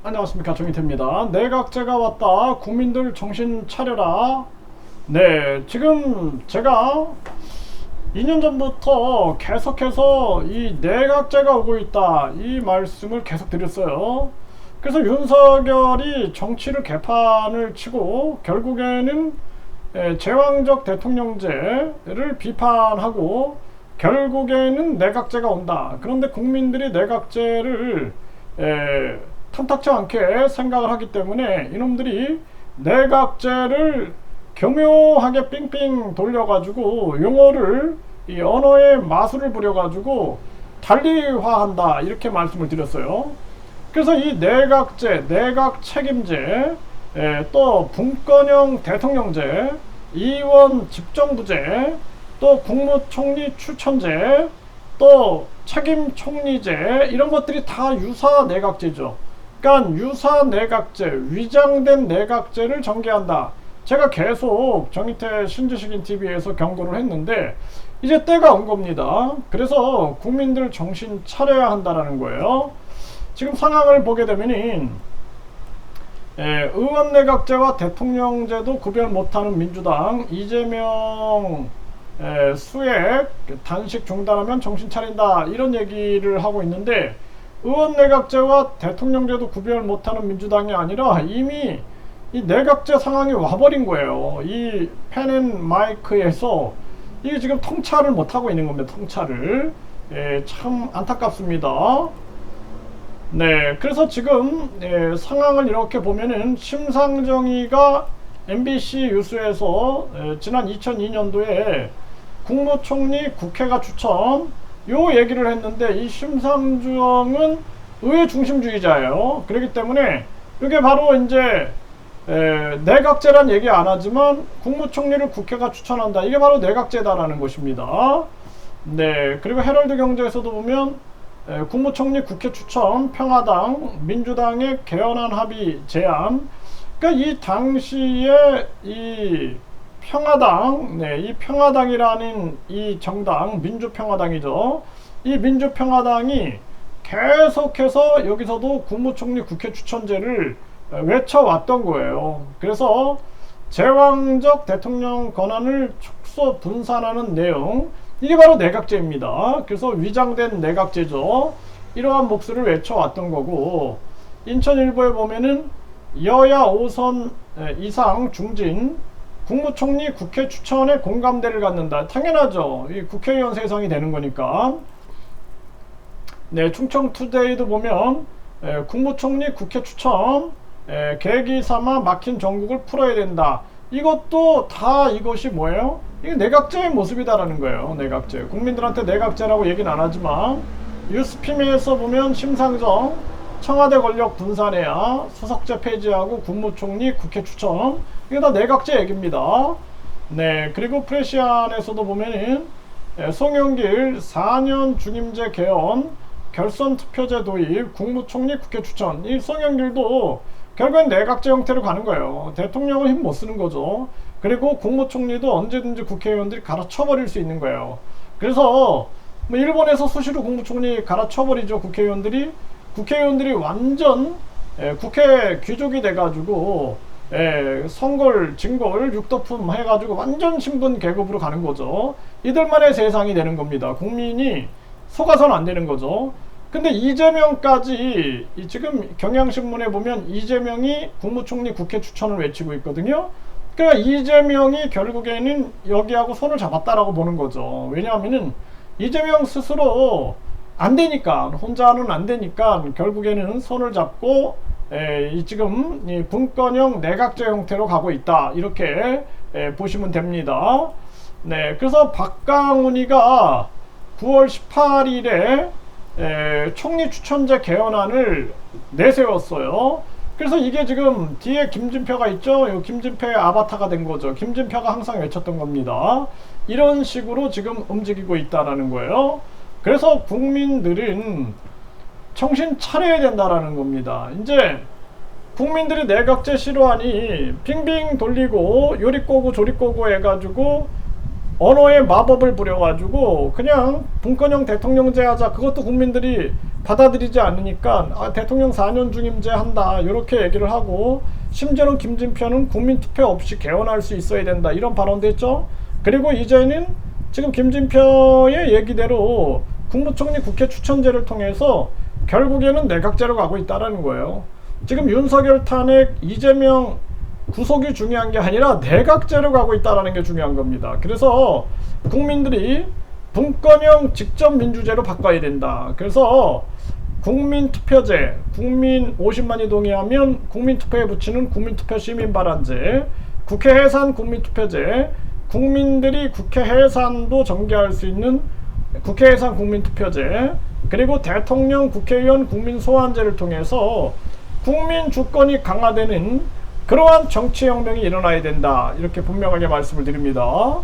안녕하십니까, 정의태입니다. 내각제가 왔다. 국민들 정신 차려라. 네, 지금 제가 2년 전부터 계속해서 이 내각제가 오고 있다, 이 말씀을 계속 드렸어요. 그래서 윤석열이 정치를 개판을 치고 결국에는 제왕적 대통령제를 비판하고 결국에는 내각제가 온다. 그런데 국민들이 내각제를 탐탁치 않게 생각을 하기 때문에 이놈들이 내각제를 교묘하게 삥삥 돌려가지고 용어를, 이 언어의 마술을 부려가지고 달리화한다, 이렇게 말씀을 드렸어요. 그래서 이 내각제, 내각 책임제, 또 분권형 대통령제, 이원 집정부제, 또 국무총리 추천제, 또 책임총리제, 이런 것들이 다 유사 내각제죠. 그러니까 유사 내각제, 위장된 내각제를 전개한다. 제가 계속 정의태 신지식인 TV에서 경고를 했는데 이제 때가 온 겁니다. 그래서 국민들 정신 차려야 한다라는 거예요. 지금 상황을 보게 되면은 의원 내각제와 대통령제도 구별 못하는 민주당, 이재명 수액 단식 중단하면 정신 차린다, 이런 얘기를 하고 있는데, 의원 내각제와 대통령제도 구별 못하는 민주당이 아니라 이미 이 내각제 상황이 와버린 거예요. 이 펜앤마이크에서 이게 지금 통찰을 못하고 있는 겁니다. 통찰을. 참 안타깝습니다. 네, 그래서 지금 상황을 이렇게 보면은 심상정의가 MBC 뉴스에서 지난 2002년도에 국무총리 국회가 추천, 요 얘기를 했는데, 이 심상정은 의회 중심주의자예요. 그렇기 때문에 이게 바로 이제 내각제란 얘기 안 하지만 국무총리를 국회가 추천한다, 이게 바로 내각제다라는 것입니다. 네, 그리고 헤럴드 경제에서도 보면 국무총리 국회 추천, 평화당, 민주당의 개헌안 합의 제안. 그러니까 이 당시에 이 평화당, 이 평화당이라는 이 정당, 민주평화당이죠. 이 민주평화당이 계속해서 여기서도 국무총리 국회 추천제를 외쳐왔던 거예요. 그래서 제왕적 대통령 권한을 축소 분산하는 내용, 이게 바로 내각제입니다. 그래서 위장된 내각제죠. 이러한 몫을 외쳐왔던 거고, 인천일보에 보면은 여야 5선 이상 중진 국무총리 국회 추천에 공감대를 갖는다. 당연하죠. 이 국회의원 세상이 되는 거니까. 네, 충청투데이도 보면 국무총리 국회 추천 계기 삼아 막힌 전국을 풀어야 된다. 이것도 다 이것이 뭐예요? 이게 내각제의 모습이다라는 거예요. 내각제. 국민들한테 내각제라고 얘기는 안 하지만 뉴스피메에서 보면 심상정 청와대 권력 분산해야 수석제 폐지하고 국무총리 국회 추천, 이게 다 내각제 얘기입니다. 네, 그리고 프레시안에서도 보면은 송영길 4년 중임제 개헌, 결선 투표제 도입, 국무총리 국회 추천. 이 송영길도 결국엔 내각제 형태로 가는 거예요. 대통령은 힘 못 쓰는 거죠. 그리고 국무총리도 언제든지 국회의원들이 갈아쳐버릴 수 있는 거예요. 그래서 뭐 일본에서 수시로 국무총리 갈아쳐버리죠. 국회의원들이 완전 국회 귀족이 돼가지고 선골, 진골, 육도품 해가지고 완전 신분 계급으로 가는 거죠. 이들만의 세상이 되는 겁니다. 국민이 속아서는 안 되는 거죠. 근데 이재명까지, 지금 경향신문에 보면 이재명이 국무총리 국회 추천을 외치고 있거든요. 그러니까 이재명이 결국에는 여기하고 손을 잡았다라고 보는 거죠. 왜냐하면은 이재명 스스로 안 되니까, 혼자는 안 되니까 결국에는 손을 잡고 지금 이 분권형 내각제 형태로 가고 있다, 이렇게 보시면 됩니다. 네, 그래서 박강훈이가 9월 18일에 총리 추천제 개헌안을 내세웠어요. 그래서 이게 지금 뒤에 김진표가 있죠. 요 김진표의 아바타가 된 거죠. 김진표가 항상 외쳤던 겁니다. 이런 식으로 지금 움직이고 있다라는 거예요. 그래서 국민들은 정신 차려야 된다라는 겁니다. 이제 국민들이 내각제 싫어하니 빙빙 돌리고 요리꼬고 조리꼬고 해가지고 언어의 마법을 부려가지고 그냥 분권형 대통령제 하자, 그것도 국민들이 받아들이지 않으니까 대통령 4년 중임제 한다 이렇게 얘기를 하고, 심지어는 김진표는 국민투표 없이 개헌할 수 있어야 된다 이런 발언도 했죠. 그리고 이제는 지금 김진표의 얘기대로 국무총리 국회 추천제를 통해서 결국에는 내각제로 가고 있다는 거예요. 지금 윤석열 탄핵, 이재명 구속이 중요한 게 아니라 내각제로 가고 있다는 게 중요한 겁니다. 그래서 국민들이 분권형 직접민주제로 바꿔야 된다. 그래서 국민투표제, 국민 50만이 동의하면 국민투표에 붙이는 국민투표 시민발안제, 국회 해산 국민투표제, 국민들이 국회 해산도 정개할 수 있는 국회 해산 국민투표제, 그리고 대통령, 국회의원, 국민소환제를 통해서 국민 주권이 강화되는 그러한 정치혁명이 일어나야 된다. 이렇게 분명하게 말씀을 드립니다.